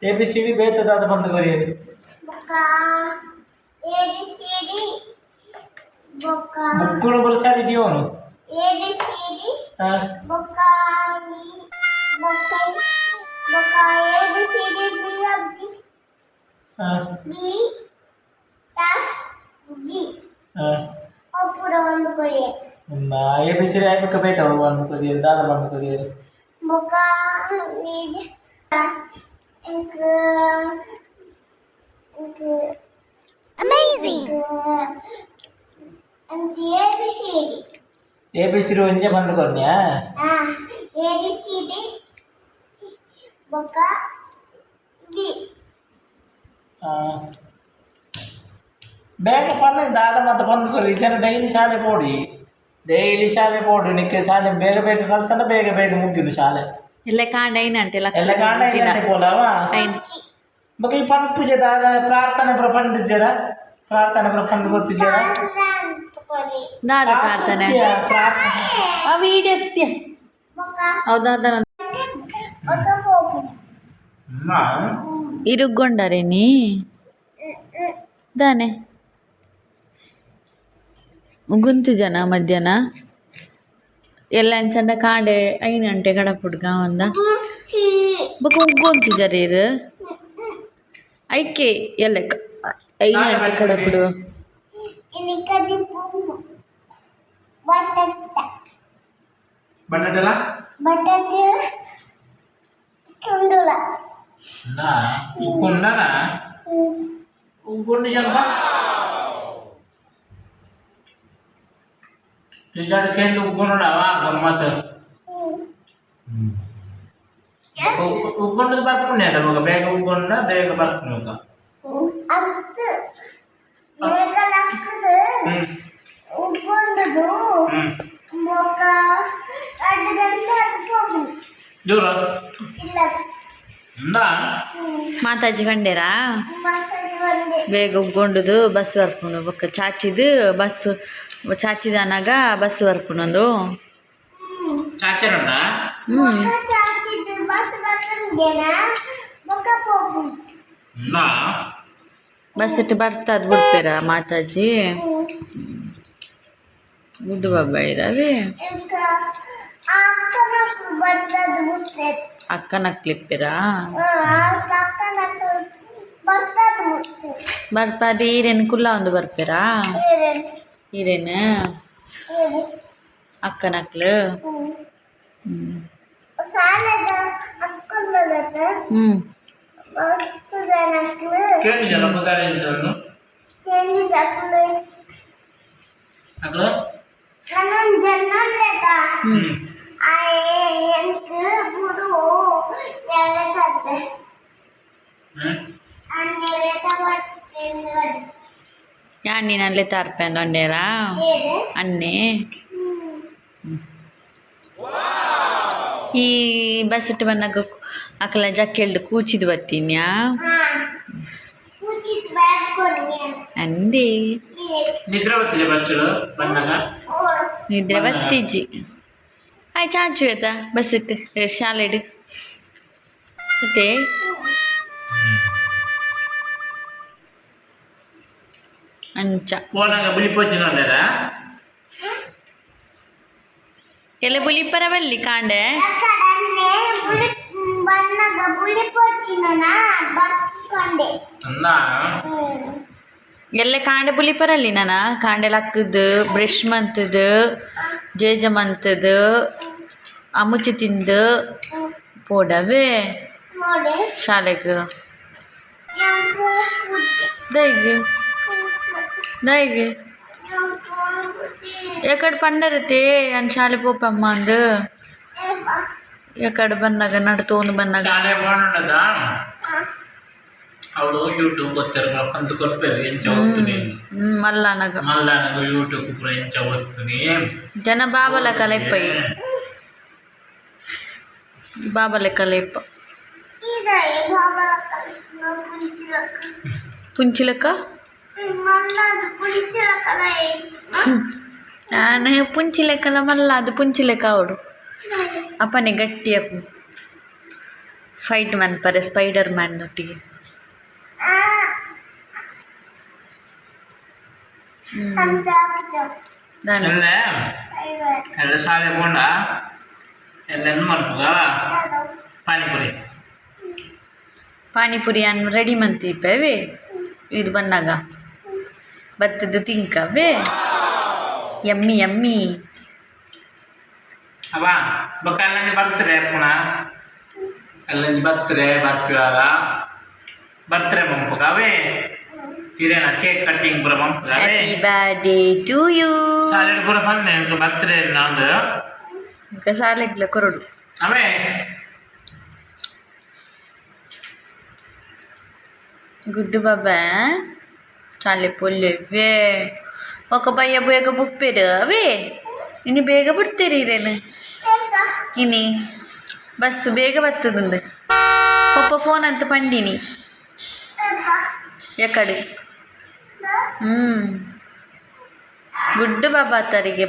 ABCD ಬೇತ ದಾದ ಬಂದು ಬರೆಯಿರಿ ABCD ಬುಕ್ಕುಳು ಬರಸಾರಿ ದಿಯೋನು ABCD ಬೊಕ್ಕ ABCD B F G ಒಪ್ಪುರ ಒಂದು ಕೊಡಿ ABCD ಆಯ್ಕೆ ಬೇತ ಒಂದು ಬರೆಯಿರಿ ದಾದ ಬಂದು ಬರೆಯಿರಿ ಬೊಕ್ಕ amazing ABCD ಒಂದೇ ಬಂದು ಕೊಡ್ನ್ಯಾ ABCD ಬೊಕ್ಕ B ಬೇಗ ಪನ್ನ ದಾದ ಮತ್ತೆ ಬಂದು ಕೊಡ್ರಿ ಜನ ಡೈಲಿ ಶಾಲೆ ಪೋಡು ನಿಕ್ಕೆ ಶಾಲೆ ಬೇಗ ಬೇಗ ಕಲ್ತನ ಬೇಗ ಬೇಗ ಮುಗಿದು ಶಾಲೆ ಎಲ್ಲ ಕಾಂಡ ಐನಂಟೆ ಎಲ್ಲ ಕಾಂಡ ಐನಂಟೆ ಪೋಲವಾ ಮಗ ಈ ಪನ್ ಪೂಜೆ ದಾದ ಪ್ರಾರ್ಥನೆ ಪ್ರಪಂಚ ಜರ ಪ್ರಾರ್ಥನೆ ಪ್ರಪಂಚ ಗೊತ್ತು ಜರ ದಾದ ಪ್ರಾರ್ಥನೆ ಆ ವಿಡಿಯೋ ಎತ್ತಿ ಹೌದಾದ ಇರುಗೊಂಡರೆ ನೀ ದಾನೆ ಗುಂತು ಜನ ಮಧ್ಯಾಹ್ನ ಎಲ್ಲ ಅಂಚಂಡ ಕಾಂಡೆ ಐನಂಟೆ ಗಡಪುಡ್ಗ ಒಂದ ಬೊಕ ಉಗ್ಗೊಂತು ಜರೀರು ಐಕೆ ಎಲ್ಲಕ್ಕ ಐನಂಟೆ ಕಡಪುಡು ಬಟಾಟಲ ಉಕ್ಕೊಂಡನ ಉಕ್ಕೊಂಡು ಜಂಪ तिच्याकडे खेळ उघडून लावा गंमत उघडून बारपून येतं बघा बॅग उघडून ना बॅग बारपून होता ಮಾತಾಜಿ ಬಂಡೇರಾ ಬೇಗ ಉಗ್ಗೊಂಡುದು ಬಸ್ ಬರ್ಪುಂಡು ಬೊಕ್ಕ ಚಾಚಿದು ಬಸ್ ಚಾಚಿದನಾಗ ಬಸ್ ಬರ್ಪುನೊಂದು ಬಸ್ ಇಟ್ಟು ಬರ್ತದ ಬಿಡ್ಪೇರ ಮಾತಾಜಿ ಗುಡ್ಡು ಬಬ್ಬಳಿರವಿ ಅಕ್ಕನ ಕ್ಲಿಪ್ಪಿರ ಬರ್ಪದಿ ಈರೇನು ಕುಲ್ಲ ಒಂದು ಬರ್ಪೇರಾ ಈರೇನು ಅಕ್ಕನಕ್ಲು ಯಾನಿನಲ್ಲೇ ತಾರ್ಪೆಂದು ಅಂಡೇರಾ ಅನ್ನೆ ಈ ಬಸ್ ಇಟ್ಟು ಬಂದಾಗ ಅಕ್ಕಲ ಜಕ್ಕೆಲ್ಡು ಕೂಚಿದ್ ಬತ್ತೀನ್ಯಾ ಅಂದೇ ನಿದ್ರೆ ಬತ್ತಿಜ್ಜಿ ಆಯ್ ಚಾಚು ಆಯ್ತಾ ಬಸ್ ಇಟ್ಟು ಶಾಲೆಡು ಮತ್ತೆ ಅಂಚ ಎಲ್ಲ ಬುಲಿಪರ ಬಲ್ಲಿ ಕಾಂಡೆ ಎಲ್ಲ ಕಾಂಡೆ ಬುಲಿಪರಲ್ಲಿ ನಾನ ಕಾಂಡೆಲ್ ಹಾಕದು ಬ್ರಷ್ ಮಂತದು ಜೇಜ ಮಂತದು ಅಮುಚಿ ತಿಂದು ಪೋಡವೇ ಶಾಲೆಗೆ ದೈಗೆ ದೈಗೆ ಎಕಡೆ ಪಂಡರತೆ ಅನ್ ಶಾಲೆ ಪೋಪಮ್ಮ ಅಂದು ಎಕಡೆ ಬಂದಾಗ ನಡ್ತೋಂದು ಬಂದಾಗ ಅವಳು ಯೂಟ್ಯೂಬ್ ಗೊತ್ತಿರ ಅಂದು ಕೊಡ್ಪೇರು ಎಂಚ ಓದ್ತೀನಿ ಮಲ್ಲನಗ ಯೂಟ್ಯೂಬ್ ಪೂರ ಎಂಚ ಓದ್ತೀನಿ ಜನ ಬಾಬಲ ಕಲೆಪ್ಪ ಬಾಬಲೆ ಕಲೆಪ್ಪ ಪುಂಚಿಲಕ್ಕ ನಾನು ಪುಂಚಿಲೆಕ್ಕಲ್ಲ ಮಲ್ಲ ಅದು ಪುಂಚಿಲೆಕ್ಕ ಅವಡು ಅಪ್ಪನೇ ಗಟ್ಟಿ ಅಪ್ಪ ಫೈಟ್ ಮನ್ಪರೆ ಸ್ಪೈಡರ್ ಮ್ಯಾನ್ ಒಟ್ಟಿಗೆ. ನಾನು ಎಲ್ಲ ಶಾಲೆ ಬೋಂಡ ಎಲ್ಲ ಮಾಡ್ಬೋದ ಪಾನಿಪುರಿ ಅನ್ನು ರೆಡಿ ಮಂತೀಪೇವೆ ಇದು ಬಂದಾಗ ಬತ್ತದ ತಿಂಕವೇ ಯಮ್ಮಿ ಯಮ್ಮಿ. ಅವ ಬೊಕ್ಕ ಅಲ್ಲಂಜಿ ಬರ್ತಾರೆ ಪುನಃ ಅಲ್ಲಂಜಿ ಬರ್ಪಿವಾಗ ಬರ್ತಾರೆ ಮಂಪುಗಾವೆ ಹಿರೇನ ಕೇಕ್ ಕಟ್ಟಿಂಗ್ ಪುರ ಮಂಪುಗಾವೆ. Happy birthday to you. ಶಾಲೆ ಪುರ ಬಂದೆ ಬರ್ತಾರೆ ನಾಂದು ಈಗ ಶಾಲೆಗ್ಲ ಕೊರಡು ಅವೇ ಗುಡ್ಡು ಬಾಬಾ ಶಾಲೆ ಪೊಲ್ಲೆವ್ವೇ ఒక భయ్య ಬೇಗ ಬುಪ್ಪೇರು ಅವೇ ಇನ್ನು ಬೇಗ ಬಿಡ್ತೀರಿ ಇದೇನು ಇನಿ ಬಸ್ ಬೇಗ ಬರ್ತದಂದು ಪಪ್ಪ ಫೋನ್ ಅಂತ ಪಂಡಿನಿ ಎಕಡೆ ಗುಡ್ಡು ಬಾಬಾ ತರಿಗೆ